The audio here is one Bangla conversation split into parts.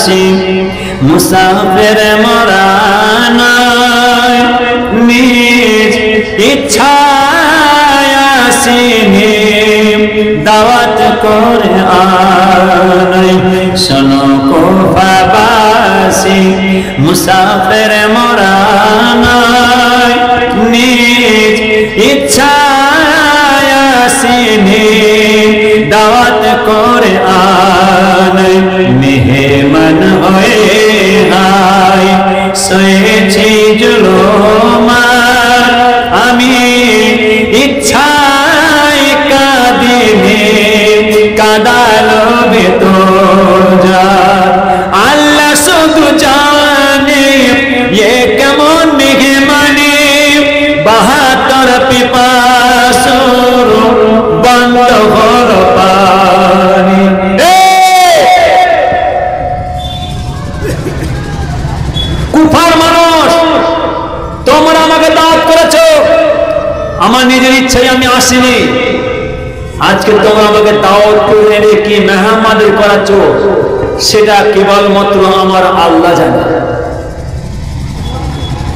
আসি মুসাফির মোরা নয়, নিজ ইচ্ছায় আসিনি দাওয়াত করে আনাই। শোনো কুফাবাসী মুসাফির মোরা নয়, নিজ ইচ্ছায় আসিনি দাওয়াত করে আনাই। মেহমান হয়ে হায় সয়েছি জুলুমার, আমি ইচ্ছায় কাঁদিনি কাঁদালো ভেতর যার। আল্লাহ শুধু জানে এ কেমন মেহমানি, ৭২ পিপাসুর বন্ধ ঘর পানি। কুফার মানুষ, তোমরা আমাকে দাওয়াত করেছো, আমার নিজের ইচ্ছায় আমি আসিনি। আজকে তোমরা আমাকে দাওয়াত করে এনে কি মেহমানদারি করাচ্ছ, সেটা কেবলমাত্র আমার আল্লাহ জানে।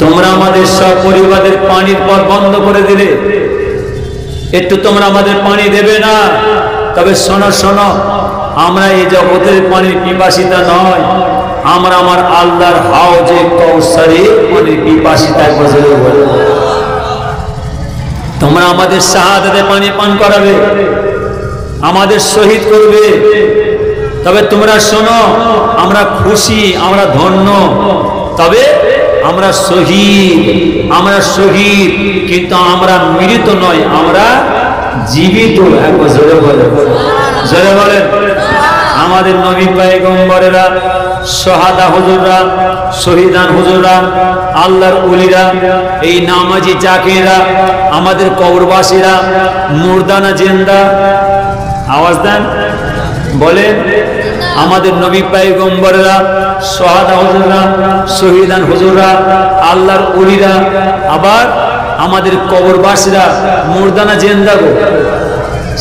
তোমরা আমাদের সব পরিবারের পানির পর বন্ধ করে দিলে, একটু তোমরা আমাদের পানি দেবে না। তবে শোনো শোনো, আমরা এই জগতের পানির পিপাসিতা নয়, আমরা আমার আল্লাহর হাউজে কাউসারের পানির পিপাসিতা। তোমরা আমাদের শাহাদাতে পানি পান করাবে, আমাদের শহীদ করবে। তবে তোমরা শোনো, আমরা খুশি, আমরা ধন্য, তবে আমরা শহীদ, আমরা শহীদ, কিন্তু আমরা মৃত নয়, আমরা জীবিত। একবার জোরে বলেন, জোরে বলেন। আমাদের নবী পয়গম্বরেরা, শাহাদা হুজুররা, শহীদান হুজুররা, আল্লাহর ওলিরা, এই নামাজি জাকিরা, আমাদের কবরবাসীরা, মুর্দানা জিন্দা, আওয়াজ দেন, বলেন। আমাদের নবী পয়গম্বরেরা, শাহাদা হুজুররা, শহীদান হুজুররা, আল্লাহর ওলিরা, আবার আমাদের কবরবাসীরা, মুর্দানা জিন্দা গো,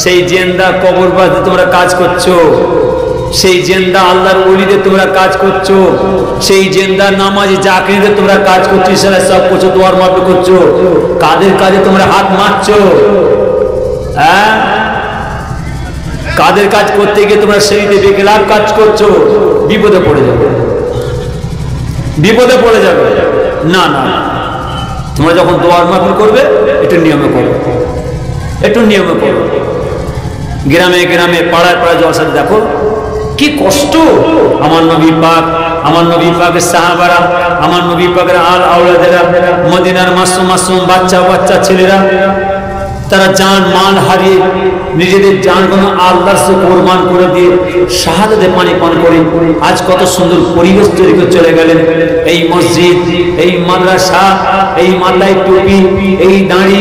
সেই জিন্দা কবরবাসীতে তোমরা কাজ করছো, সেই জিন্দা আল্লাহর ওলিদের তোমরা কাজ করছো, সেই জিন্দা নামাজি জাকিরদের তোমরা কাজ করছো, সেটা সব করছো, দোয়ার মাপ করছো। কাদের কাজে তোমরা হাত মারছো? হ্যাঁ, কাদের কাজ করতে গিয়ে তোমরা সেইতে বেখেলাফ কাজ করছো? বিপদে পড়ে যাবে, বিপদে পড়ে যাবে। না না, তোমরা যখন দোয়ার মাহফিল করবে একটু নিয়মে করো, একটু নিয়মে করো। গ্রামে গ্রামে পাড়ায় পাড়ায় জলসা দেখো কি কষ্ট। আমার নবী পাক, আমার নবী পাকের সাহাবারা, আমার নবী পাকের আল আওলাদেরা, মদিনার মাসুম মাসুম বাচ্চা বাচ্চা ছেলেরা, তারা জান মাল হারিয়ে নিজেদের জানগুলো আল্লাহর সাথে কুরবান করে দিয়ে শাহাদাতে পানি পান করে আজ কত সুন্দর পরিবেশ তৈরি করে চলে গেলেন। এই মসজিদ, এই মাদ্রাসা, এই মাথায় টুপি, এই দাড়ি,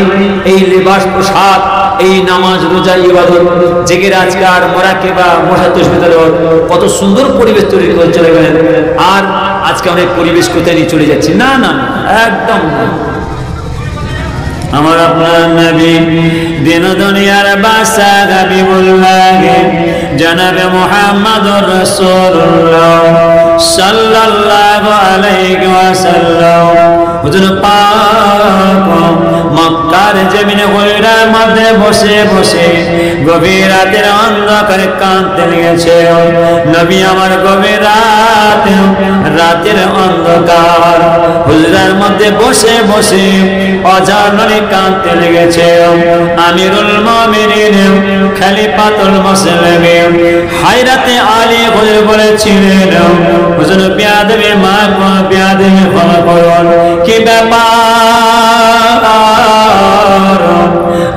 এই লেবাস পোশাক, এই নামাজ রোজা ইবাদত, জেগের আজকার মোরাকেবা মোশা তাসবিহ তেলাওয়াত, কত সুন্দর পরিবেশ তৈরি করে চলে গেলেন। আর আজকে আমরা এই পরিবেশ কোথায় নিয়ে চলে যাচ্ছি? না না, একদম না। আমার আপনার নবী দিন দুনিয়ার বাদশাহ হাবিবুল্লাহ জনাবে মুহাম্মদুর রাসূলুল্লাহ সাল্লাল্লাহু আলাইহি ওয়াসাল্লাম হুজুর পাক মক্কার জমিনে গহীরার মধ্যে বসে বসে গভীর রাতের অন্ধকারে কাঁদতে লেগেছে। নবী আমার গভীর রাতের অন্ধকার হুজরার মধ্যে বসে বসে অজানরে কাঁদতে লেগেছে। আমিরুল মুমিনিন খলিফাতুল মুসলিমিন হায়রাতে আলী হুজুর বলেছিলেন, হুজুর বিয়াদবি মাফ করুন, বিয়াদবি ক্ষমা করুন। কি ব্যাপার,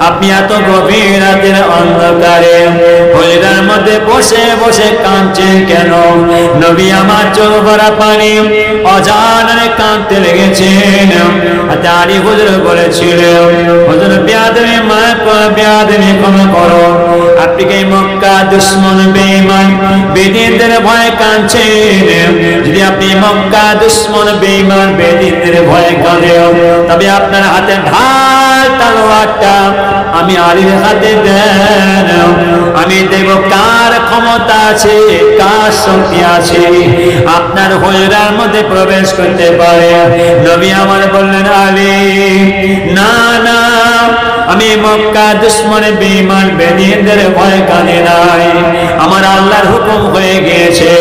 আপনি এত গভীর রাতের অন্ধকারে হুজরার মধ্যে বসে বসে কাঁদছেন কেন? নবী আমার চোখ ভরা পানি, অজানরে কাঁদতে লেগেছেন। আলী হুজুর বলেছিলেন, হুজুর বিয়াদবি মাফ করুন, বিয়াদবি ক্ষমা করুন। আপনি কি মক্কা দুশমন বেঈমান বেদিনদের ভয়ে কাঁদছেন? যদি আপনি মক্কা দুশমন বেঈমান বেদিনদের ভয়ে কাঁদেন, তবে আপনার হাতে ঢাল তলোয়ারটা আমি আলীর হাতে দেন, আমি দেব কার ক্ষমতা আছে, কার শক্তি আছে আপনার হুজরার মধ্যে প্রবেশ করতে পারে। নবী আমার বললেন, আলী না না, আমি মক্কা দুশমনে বেঈমান বেদিনদের ভয় কাঁদে নাই। আমার আল্লাহর হুকুম হয়ে গিয়েছে,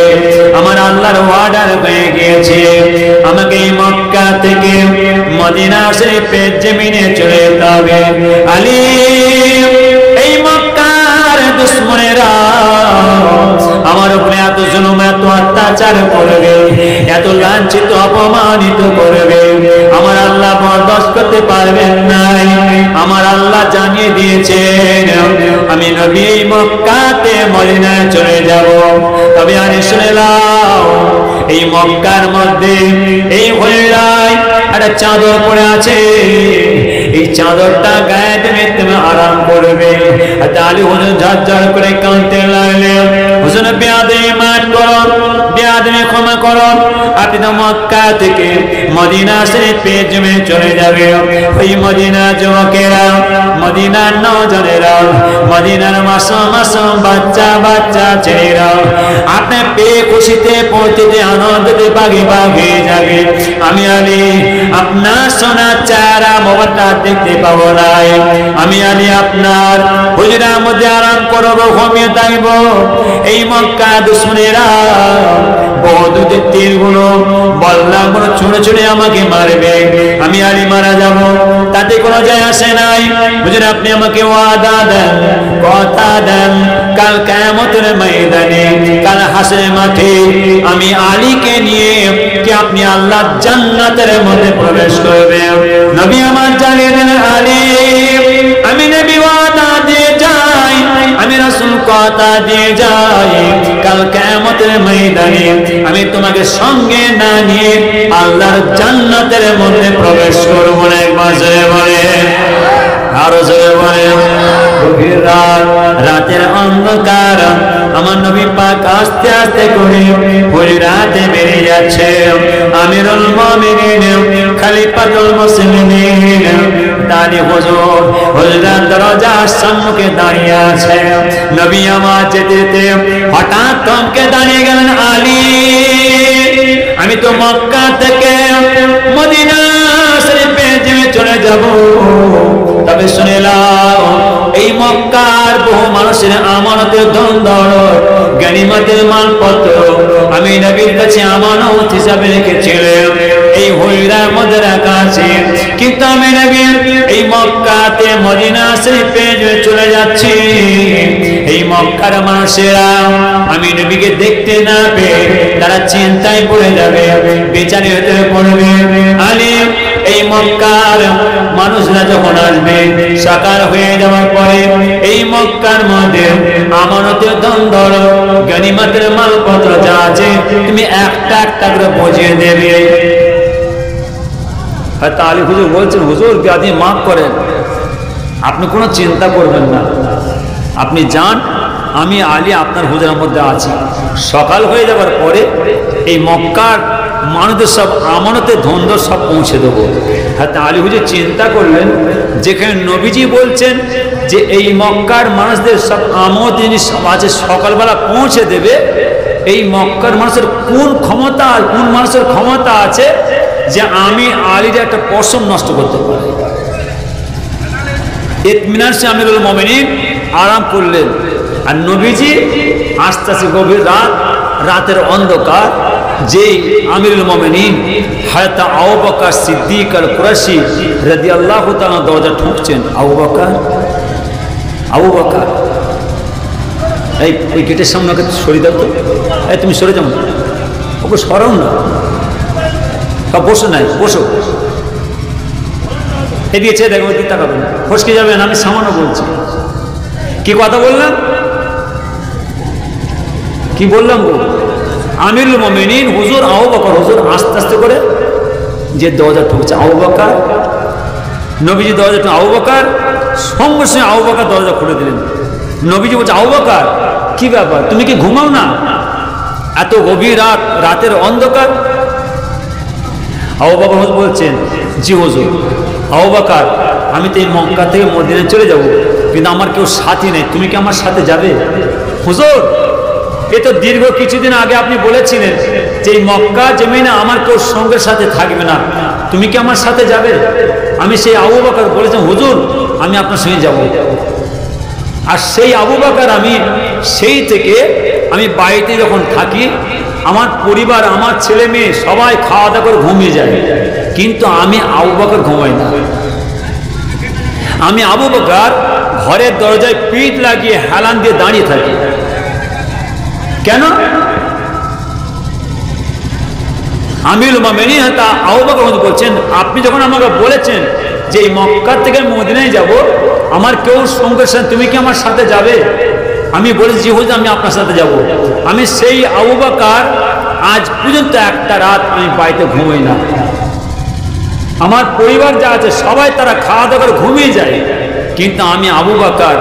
আমার আল্লাহর অর্ডার হয়ে গিয়েছে, আমাকে মক্কা থেকে মদিনা শরীফের জমিনে চলে যেতে হবে। আলী, এই মক্কার দুশমনেরা আমার উপরে এত জুলুম এত অত্যাচার করবে, এত লাঞ্ছিত অপমানিত করবে, আমার আল্লাহ বরদাস্ত করতে পারবেন নাই। আমার আল্লাহ জানিয়ে দিয়েছেন আমি নবী মক্কাতে মদিনায় চলে যাব। তবে আরে শুনে নাও, এই মক্কার মধ্যে এই হইরায় একটা চাদর পড়ে আছে, এই চাদরটা গায়ে দেবে, তুমি আরাম করবে। আলী হুজুর ঝরঝর করে কাঁদতে লাগলেন, হুজুর বেয়াদবি মাফ করুন, বেয়াদবি ক্ষমা করুন, আপনি তো মক্কা থেকে মদিনা শরীফে জমে চলে যাবে। ওই মদিনা যুবকেরা, মদিনার নওজনেরা, মদিনার মাসুম মাসুম বাচ্চা বাচ্চা ছেলেরা আপনি পেয়ে খুশিতে পৌঁছতে আনন্দতে বাগে বাগে যাবে। আমি আলী আপনার সোনার চেহারা মোবারকটা দেখতে পাবো নাই, আমি আলী আপনার হুজরার মধ্যে আরাম করবো, ঘুমিয়ে থাকবো। এই মক্কা দুশমনেরা বহুদূরের তীরগুলো বল্লাগুলো ছুঁড়ে ছুঁড়ে আমাকে মারবে, আমি আলী মারা যাব, তাতে কোনো যায় আসে নাই। হুজুর আপনি আমাকে ওয়াদা দেন, কথা দেন, কাল কিয়ামতের ময়দানে, কাল হাসরের মাঠে আমি আলীকে নিয়ে কি আপনি আল্লাহর জান্নাতের মধ্যে প্রবেশ করবেন। নবী আমার জানিয়ে দেন, আলী আমি নবী ওয়াদা দিয়ে যাই, আমি রাসূল কথা দিয়ে যাই, কাল কিয়ামতের ময়দানে আমি তোমাকে সঙ্গে না নিয়ে আল্লাহর জান্নাতের মধ্যে প্রবেশ করব না। একবার জোরে বলে, আরো জোরে বলে। গভীর রাত, রাতের অন্ধকার, আমার নবী পাক আস্তে আস্তে করে হুজরাতে বেরিয়ে যাচ্ছে। আমিরুল মুমিনিন খলিফাতুল মুসলিমিন তানি হুজুর হুজরার দরজার সম্মুখে দাঁড়িয়ে আছে। নবী আমার যেতে যেতে হঠাৎ থমকে দাঁড়িয়ে গেলেন, আলী আমি তো মক্কা থেকে মদিনা শরীফে চলে যাব, তবে শুনে নাও এই মক্কার বহু মানুষের আমানতের ধন দৌলত গনিমতের মালপত্র আমি নবীর কাছে আমানত হিসাবে রেখেছিলাম, এই হইরার মধ্যে রাখা আছে। কিন্তু আমি নবী এই মক্কাতে মদিনা শরীফে চলে যাচ্ছি, এই মক্কার মানুষেরা আমি নবীকে দেখতে না পেয়ে তারা চিন্তায় পড়ে যাবে, বেচারি হতে পড়বে। আলী এই মক্কার মানুষরা যখন আসবে সাকার হয়ে যাওয়ার পরে এই মক্কার মধ্যে আমানতের ধন দৌলত গনিমতের মালপত্র যা আছে তুমি একটা একটা করে বুঝিয়ে দেবে। হয়তো আলী হুজুর বলছেন, হুজুর আপনি মাফ করেন, আপনি কোনো চিন্তা করবেন না, আপনি যান, আমি আলী আপনার হুজুরের মধ্যে আছি। সকাল হয়ে যাবার পরে এই মক্কার মানুষদের সব আমানতের ধন্দ সব পৌঁছে দেবো। হ্যাঁ, আলী হুজুর চিন্তা করলেন, যেখানে নবীজি বলছেন যে এই মক্কার মানুষদের সব আমানত জিনিস আছে সকালবেলা পৌঁছে দেবে, এই মক্কার মানুষের কোন ক্ষমতা, কোন মানুষের ক্ষমতা আছে যে আমি আলীর একটা পশম নষ্ট করতে পারি। ইতমিনান সে আমিরুল মুমিনিন আরাম করলেন। আর নবীজি আস্তে আস্তে গভীর রাত, রাতের অন্ধকার, যে আমিরুল মুমিনিন হযরত আবু বকর সিদ্দিক আল কুরাশি রাদিয়াল্লাহু তাআলা দরজা ঠুকছেন। আবু বকর এই গেটের সামনে ওকে সরিয়ে দাও তো, এই তুমি সরে যাও, ওকে সরাও না, বসো নাই, বসো, এদিকে চেয়ে দেখো, ওই দিকে তাকাবেন, ফসকে যাবেন, আমি সামান্য বলছি। কি কথা বললাম, কি বললাম গো? আমিরুল মুমিনিন হুজুর আবু বকর, হুজুর আস্তে আস্তে করে যে দরজা ঠুকছে, আবু বকর, নবীজি দরজা ঠুকে, আবু বকর সঙ্গে সঙ্গে আবু বকর দরজা খুলে দিলেন। নবীজি বলছে আবু বকর কি ব্যাপার, তুমি কি ঘুমাও না? এত গভীর রাত, রাতের অন্ধকার। আবু বকর বলছেন জি হুজুর। আবু বকর আমি তো এই মক্কা থেকে মদিনায় চলে যাব, কিন্তু আমার কেউ সাথী নেই, তুমি কি আমার সাথে যাবে? হুজুর এ তো দীর্ঘ কিছুদিন আগে আপনি বলেছিলেন যে এই মক্কা জমিনে আমার কেউ সঙ্গের সাথে থাকবে না, তুমি কি আমার সাথে যাবে? আমি সেই আবু বকর বলেছেন হুজুর আমি আপনার সঙ্গে যাব। আর সেই আবু বকর আমি সেই থেকে আমি বাড়িতে যখন থাকি আমার পরিবার, আমার ছেলে মেয়ে সবাই খাওয়া দাওয়া করে ঘুমিয়ে যায়, কিন্তু আমি আবু বকর ঘুমাই না। আমি আবু বকর ঘরের দরজায় পিঠ লাগিয়ে হেলান দিয়ে দাঁড়িয়ে থাকি। কেন? আমিরুল মুমিনিন তা আবু বকর বলছেন আপনি যখন আমাকে বলেছেন যে এই মক্কা থেকে মদিনায় যাব, আমার কেউ সঙ্গে সাথে, তুমি কি আমার সাথে যাবে? আমি বলেছি হুজুর আমি আপনার সাথে যাব। আমি সেই আবু বকর আজ পর্যন্ত একটা রাত আমি বাড়িতে ঘুমাই না। আমার পরিবার যা আছে সবাই তারা খাওয়া দাওয়া করে ঘুমিয়ে যায়, কিন্তু আমি আবু বকর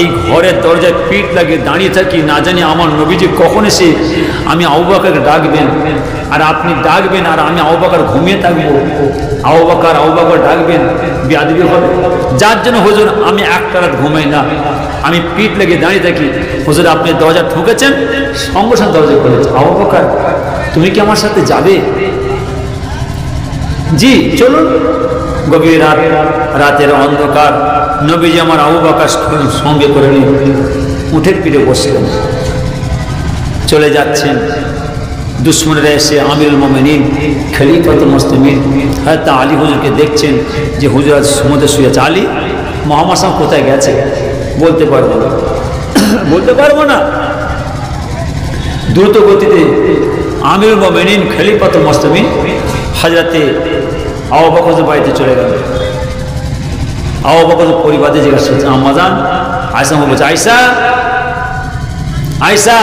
এই ঘরের দরজায় পিঠ লাগিয়ে দাঁড়িয়ে থাকি। না জানি আমার নবীজি কখন এসে আমি আবু বকরকে ডাকবেন, আর আপনি ডাকবেন আর আমি আবু বকর ঘুমিয়ে থাকবো। আবু বকর ডাকবেন, বেয়াদবি হবে। যার জন্য হুজুর আমি একটা রাত ঘুমাই না, আমি পিঠ লাগিয়ে দাঁড়িয়ে থাকি। হুজুর আপনি দরজা ঠুকেছেন, সঙ্গে সঙ্গে দরজা খুলেছে। আবু বকর তুমি কি আমার সাথে যাবে? জি চলুন। গভীর রাত, রাতের অন্ধকার, নবীজি আমার আবু বকর সঙ্গে করে নিয়ে উঠে পিঠে বসলেন, চলে যাচ্ছেন। দুশ্মনেরা এসে আমিরুল মুমিনিন খলিফাতুল মুসলিমিন হযরত আলী হুজুরকে দেখছেন যে হুজুর আজ সমুদ্রে শুয়ে আছে। আলী মুহাম্মদ সাহেব কোথায় গেছে? বলতে পারবো না, বলতে পারবো না। দ্রুত গতিতে আমিরুল মুমিনিন খলিফাতুল মুসলিমিন হযরতে আবু বকরের বাড়িতে চলে গেল। আবু বকরের পরিবারে জিজ্ঞাসা করছে আম্মাজান আয়েশা বলছে আয়েশা আয়েশা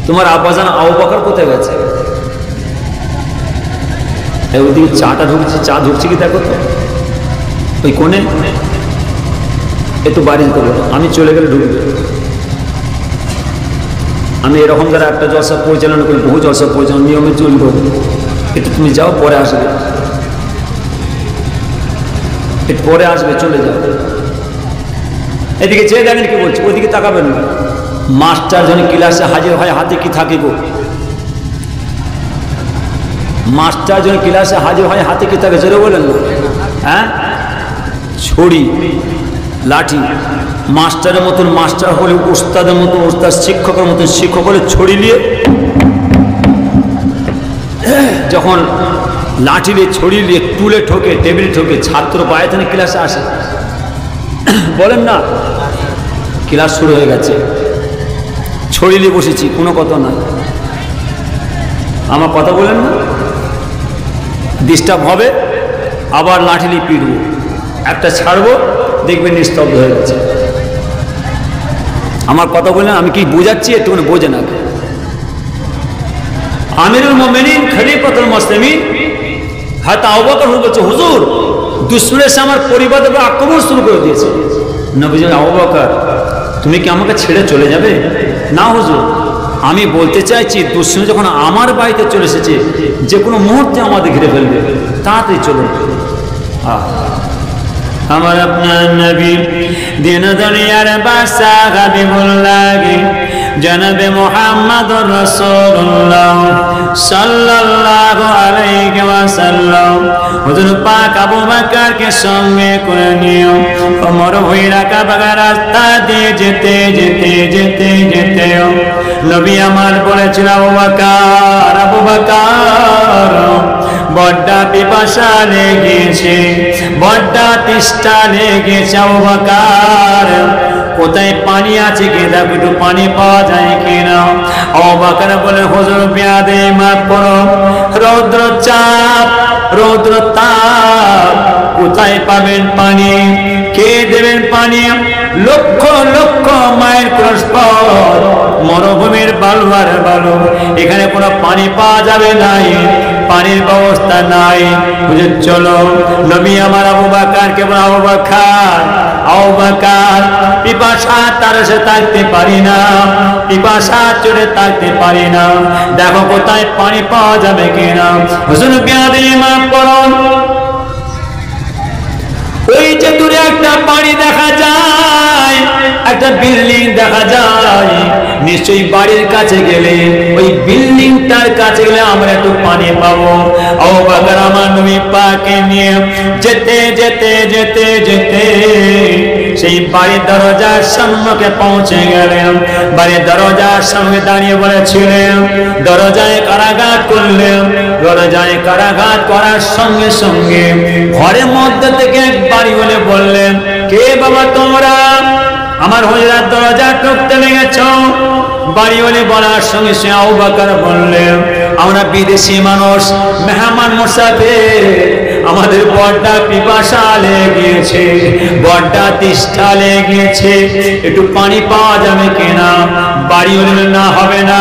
তোমার আব্বাজান আবু বকর কোথায় গেছে? ওইদিকে চাটা ঢুকছে, চা ঢুকছে কি দেখো তো ওই কোণে, একটু বাড়ি যেতে বলো, আমি চলে গেলে ঢুকবে। আমি এরকম যারা একটা জলসা পরিচালনা করি, বহু জলসা পরিচালনা নিয়মে চলব, একটু তুমি যাও পরে আসবে, একটু পরে আসবে, চলে যাও। এদিকে চেয়ে দেখেন কি বলছে, ওইদিকে তাকাবেন না। মাস্টার যখন ক্লাসে হাজির হয় হাতে কি থাকে গো? মাস্টার যখন ক্লাসে হাজির হয় হাতে কি থাকে জোরে বলেন না? হ্যাঁ, ছড়ি, লাঠি। মাস্টারের মতন মাস্টার হলে, উস্তাদের মতো উস্তাদ, শিক্ষকের মতন শিক্ষক হলে ছড়ি নিয়ে যখন লাঠি নিয়ে ছড়ি নিয়ে টুলে ঠোকে, টেবিলে ঠোকে, ছাত্র পায়ে থেকে ক্লাসে আসে। বলেন না ক্লাস শুরু হয়ে গেছে, ছড়ি নিয়ে বসেছি, কোনো কথা না। আমার কথা বলেন না, ডিস্টার্ব হবে, আবার লাঠি নিয়ে পিটবো, একটা ছাড়বো, দেখবেন নিস্তব্ধ হয়ে গেছে। আমার কথা বলেন, আমি কি বোঝাচ্ছি একটুখানি বোঝে না। আমিরুল মুমিনিন খলিফাতুল মুসলিমিন হযরত আবু বকর বলছে হুজুর দুশমন এসে আমার পরিবারের উপর আক্রমণ শুরু করে দিয়েছে। নবীজি আবু বকর তুমি কি আমাকে ছেড়ে চলে যাবে? না হুজুর, আমি বলতে চাইছি দুশমন যখন আমার বাড়িতে চলে এসেছে যে কোনো মুহূর্তে আমাদের ঘিরে ফেলবে, তাড়াতাড়ি চলুন। আমার আপনার নবী দিন দুনিয়ার বাদশা হাবিবুল্লাহ জনাবে মুহাম্মদুর রাসূলুল্লাহ সাল্লাল্লাহু আলাইহি ওয়াসাল্লাম হুজুর পাক আবু বকরকে সঙ্গে করে নিয়ে ওমর হইরা কাবা রাস্তা দিয়ে যেতে যেতে যেতে যেতে নবী আমার বলেছিল আবু বকর বড্ডা পিপাসা লেগেছে, বড্ডা তেষ্টা লেগেছে আবু বকর, কোথায় পানি আছে কি দেখো, একটু পানি পাওয়া যায় কিনা। আবু বকর বলে হুজুর বিয়াদে মাফ করো, রৌদ্র চাপ, রৌদ্র তাপ, কোথায় পাবেন পানি, কে দেবেন পানি? লক্ষ লক্ষ মাইল ক্রস পথ, মরুভূমির বালুর বালু, এখানে কোনো পানি পাওয়া যাবে নাই, পানির ব্যবস্থা নাই। বুঝে চলো নবী আমার আবু বকরকে বলে আবু বকর আবু বকর পিপাসা তারসে থাকতে পারি না, পিপাসা চড়ে থাকতে পারি না, দেখো কোথায় পানি পাওয়া যাবে কিনা। হুজুর বিয়াদে মাফ করুন, ওই যে দূরে একটা বাড়ি দেখা যায়, একটা বিল্ডিং দেখা যায়, নিশ্চয়ই বাড়ির কাছে গেলে ওই বিল্ডিংটার কাছে গেলে আমরা একটু পানি পাবো। আবু বকর আমার নবী পাককে নিয়ে যেতে যেতে যেতে যেতে সেই বাড়ির দরজার সম্মুখে পৌঁছে গেলেন। বাড়ির দরজার সামনে দাঁড়িয়ে বলেছিলেন, দরজায় কারাঘাত করলেন। দরজায় কারাঘাত করার সঙ্গে সঙ্গে ঘরের মধ্যে থেকে বাড়ি বলে বললেন, কে বাবা তোমরা আমার হুজরার দরজা ঠুকতে লেগেছ? বাড়িওয়ালি বলার সঙ্গে সে আবু বকর বললেন, আমরা বিদেশি মানুষ, মেহমান মুসাফির, আমাদের বড়টা পিপাসা লেগে গিয়েছে, বড়টা তেষ্টা লেগে গিয়েছে, একটু পানি পাওয়া যাবে কিনা? বাড়িওয়ালি বললেন, না হবে না,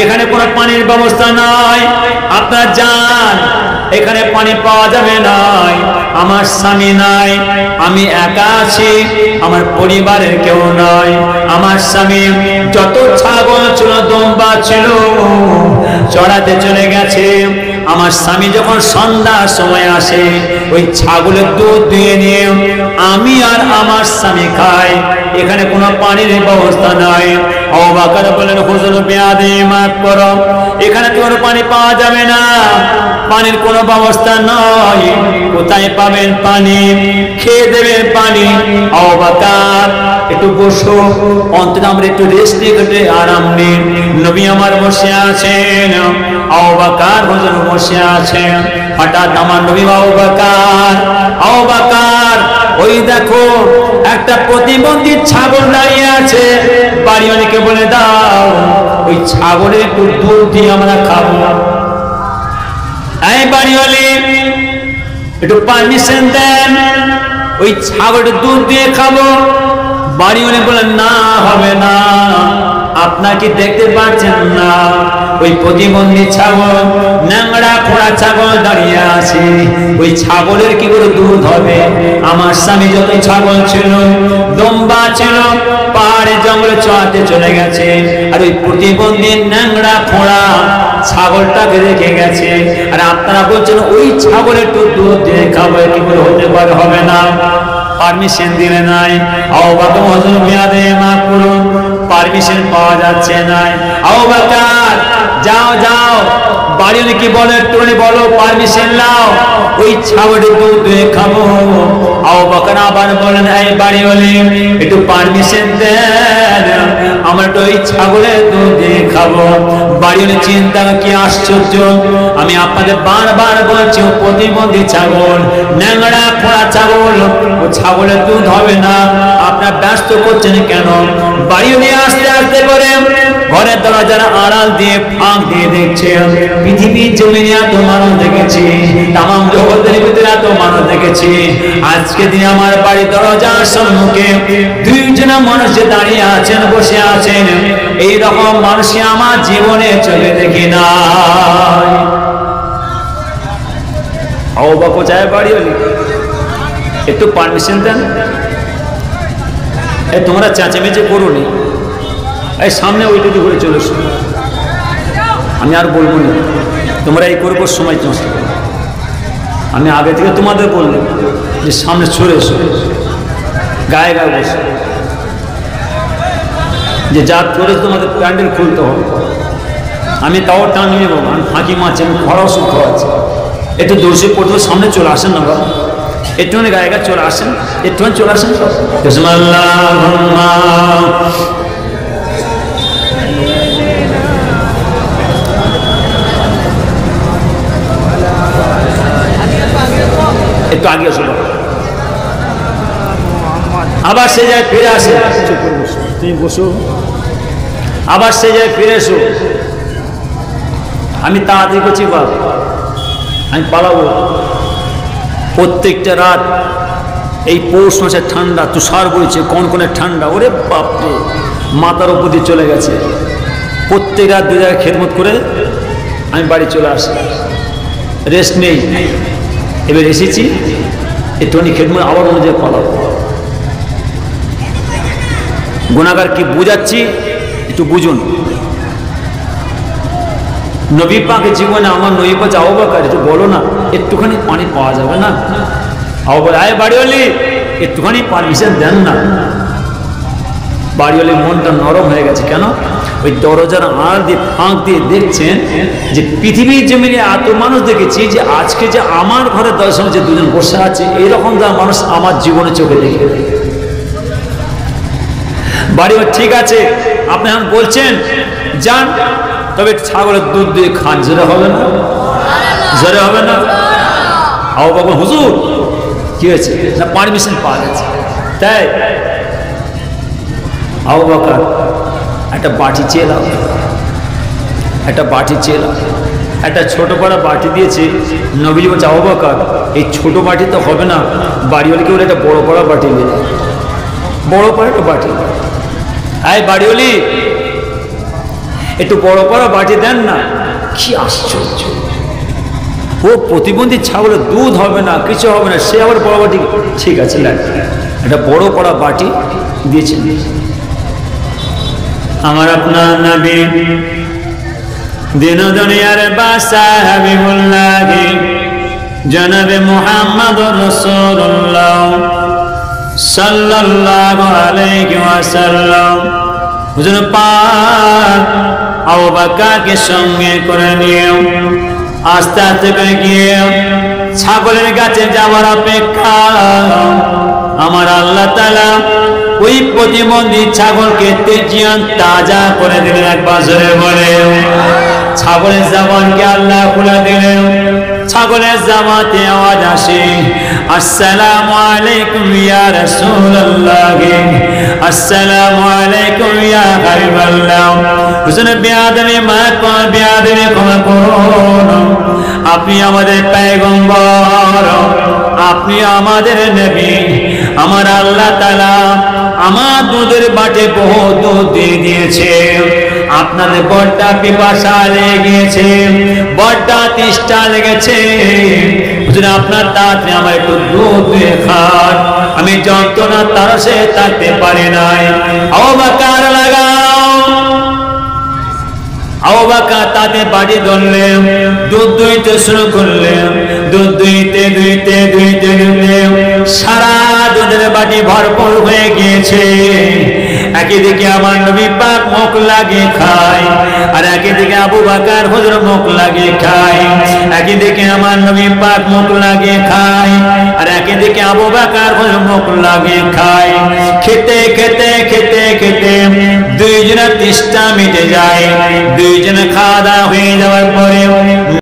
এখানে কোনো পানির ব্যবস্থা নাই, আপনারা যান, এখানে পানি পাওয়া যাবে না। আমার স্বামী নাই, আমি একা আছি, আমার পরিবারের কেউ নাই। আমার স্বামী যত ছাগল ছিল, দম্বা ছিল, চড়াতে চলে গেছে। আমার স্বামী যখন সন্ধ্যার সময় আসে, ওই ছাগলের দুধ দিয়ে নিয়ে আমি আর আমার স্বামী খাই, এখানে কোনো পানির ব্যবস্থা নাই। আবু বকর বললেন, হুজুর বিয়াদে মাফ করো, এখানে কোনো পানি পাওয়া যাবে না, পানির কোনো ব্যবস্থা নয়। কোথায় পাবেন পানি? খেয়ে দেবেন পানি। আবু বকর একটু বসো, অন্তত আমরা একটু রেস্ট নিয়ে আরাম নিন। নবী আমার বসে আছেন, আবু বকর হুজুর বসে আছেন। হঠাৎ আমার নবী আবু বকর ওই দেখো একটা প্রতিবন্ধী ছাগল দাঁড়িয়ে আছে, বাড়িওয়ালিকে বলে দাও ওই ছাগলের একটু দুধ দিয়ে আমরা খাবো। এই বাড়িওয়ালি একটু পারমিশন দেন, ওই ছাগলের দুধ দিয়ে খাবো। বাড়িওয়ালি বলেন, না হবে না, আপনাকে দেখতে পাচ্ছেন না ওই প্রতিবন্ধী ছাগল, ন্যাংড়া খোড়া ছাগল দাঁড়িয়ে আছে, ওই ছাগলের কি করে দুধ হবে? আমার স্বামী যত ছাগল ছিল, দম্বা ছিল, পাহাড়ে জঙ্গলে চড়াতে চলে গেছে, আর ওই প্রতিবন্ধী ন্যাংড়া খোড়া ছাগলটাকে রেখে গেছে, আর আপনারা বলছেন ওই ছাগলের একটু দুধ দিয়ে খাবো, কি করে হতে পারে? হবে না, পারমিশন দিলে নাই। আবু বকর হুজুর বিয়াদে মাফ করুন, পারমিশন পাওয়া যাচ্ছে না। আবু বকর যাও যাও, বাড়িওয়ালি কি বলে একটু বলো, পারমিশন নাও, ওই ছাগলের দুধ দিয়ে খাবো। আবু বকর আবার বলেন, এই বাড়িওয়ালি একটু পারমিশন দেন, আমরা তো ওই ছাগলের দুধ দিয়ে খাবো। বাড়িওয়ালি চিন্তা, কি আশ্চর্য, আমি আপনাদের বারবার বলছি ও প্রতিবন্ধী ছাগল, ন্যাংড়া খোড়া ছাগল, ও ছাগলের দুধ হবে না, আপনার ব্যস্ত করছেন কেন? বাড়িওয়ালি আস্তে আস্তে করে ঘরের দরজার আড়াল দিয়ে ফাঁক দিয়ে দেখছে, পৃথিবীর জমিনে এত মানুষ দেখেছি, তামাম জগতের ভিতরে এত মানুষ দেখেছি, আজকে দিনে আমার বাড়ির দরজার সম্মুখে দুইজন মানুষ দাঁড়িয়ে আছেন, বসে আছেন, এই রকম মানুষকে আমার জীবনে চোখে দেখি না। আবু বকর চায় বাড়িওয়ালি একটু পারমিশন দেন, এই তোমরা চেঁচামেচি করো নি, এই সামনে ওই দিকে ঘুরে চলে এসো, আমি আর বলবো না, তোমরা এই করবো সময় নষ্ট। আমি আগে থেকে তোমাদের বললাম যে সামনে সরে এসো, গায়ে গায়ে বসো, যে যা করে তোমাদের প্যান্ডেল খুলতে হবে। আমি তাও টান নিয়ে নেবো, আমি ফাঁকি মারছি, আমি খরাও সুখ আছে, একটু দর্শে পড়তে সামনে চলে আসেন না বাবা, একটুখানি গায়ে গায়ে চলে আসেন, একটুখানি চলে আসেন। একটু আগে আসো, আবার সে যায় ফিরে আসে, তুমি বসো, আবার সে যায় ফিরে এসো। আমি তাড়াতাড়ি করছি বাবা, আমি পালাবো। প্রত্যেকটা রাত এই পৌষ মাসের ঠান্ডা, তুষার বইছে, কনকনে ঠান্ডা, ওরে বাপরে, মাথার উপর দিয়ে চলে গেছে। প্রত্যেক রাত দু জায়গায় খেদমত করে আমি বাড়ি চলে আসি, রেস্ট নেই। এবার এসেছি একটুখানি খেদমত, আবার অন্য জায়গায় পালাবো। গুনাহগার কি বুঝাচ্ছি একটু বুঝুন। নবী পাকের জীবনে আমার নবী পাক আবু বকর একটু বলো না, একটুখানি পানি পাওয়া যাবে না? আবু বকর আয় বাড়িওয়ালি একটুখানি পারমিশন দেন না। বাড়িওয়ালির মনটা নরম হয়ে গেছে। কেন? ওই দরজার আড় দিয়ে ফাঁক দিয়ে দেখছেন যে পৃথিবীর জমিনে এত মানুষ দেখেছি, যে আজকে যে আমার ঘরের দর্শনে যে দুজন বসে আছে এইরকম যা মানুষ আমার জীবনে চোখে দেখে। বাড়িওয়ালি ঠিক আছে আপনি এখন বলছেন যান, তবে ছাগলের দুধ দিয়ে খান, জোরে হবে না? জোরে হবে না? আবু বকর হুজুর কি হয়েছে? না পারমিশন পাওয়া গেছে। তাই আবু বকর একটা বাটি চেয়ে দাও, একটা বাটি চেয়ে দাও। একটা ছোট পাড়া বাটি দিয়েছে। নবী বলছে আবু বকর এই ছোট বাটি তো হবে না, বাড়িওয়ালিকে বলে একটা বড় পাড়া বাটি নিয়ে দাও, বড় পাড়া একটা বাটি। আয় বাড়িওয়ালি একটু বড় পাড়া বাটি দেন না। কি আশ্চর্য, ও প্রতিবন্ধী ছাগলের দুধ হবে না, কিছু হবে না, সে আবার বড় বাটি। ঠিক আছে একটা বড় পাড়া বাটি দিয়েছেন। আমার আপনার নবী দিন দুনিয়ার বাদশাহ হাবিবুল্লাহ জনাবে মুহাম্মদুর রাসূলুল্লাহ সাল্লাল্লাহু আলাইহি ওয়াসাল্লাম হুজুর পাক আবু বকরকে সঙ্গে করে নিয়ে আস্তে আস্তে করে গিয়ে ছাগলের কাছে যাওয়ার অপেক্ষা আমার আল্লাহ তাআলা ওই প্রতিবন্ধী ছাগলকে তেজিয়ান তাজা করে দিলেন। একবার জোরে বলে ছাগলের জবানকে আল্লাহ খুলে দিলেন। ছাগলের জামাতে আওয়াজ আসে আসসালামু আলাইকুম ইয়া রাসূলুল্লাহ, আসসালামু আলাইকুম ইয়া হাবিবাল্লাহ। হুজুর বিয়াদবি মাফ করুন, বিয়াদবি ক্ষমা করুন, আপনি আমাদের পয়গম্বর, আপনি আমাদের নবী। আমার আল্লাহ তাআলা আমার দুধের বাটে বহু দুধ দিয়ে দিয়েছে, আপনাদের বড়টা পিপাসা লেগে গিয়েছে, বড়টা তেষ্টা লেগেছে, আপনার তাড়াতাড়ি আমার একটু দুধ দিয়ে খান, আমি যন্ত্রণা তারসে থাকতে পারি নাই। আবু বকর লাগাও। আবু বকর তাদের বাড়ি ধরলেন, দুধ দুইতে শুরু করলেন, দুধ দুইতে দুইতে দুইতে দুইতে সারা দুধের বাটি ভরপুর হয়ে গিয়েছে। একদিকে আমার নবী পাক মুখ লাগিয়ে খায়, আর একদিকে আবু বকর হুজুর মুখ লাগিয়ে খায়। একদিকে আমার নবী পাক মুখ লাগিয়ে খায়, আর একদিকে আবু বকর হুজুর মুখ লাগিয়ে খায়। খেতে খেতে খেতে খেতে দুইজনের তেষ্টা মিটে যায়। দুইজনে খাওয়া দাওয়া হয়ে যাওয়ার পরে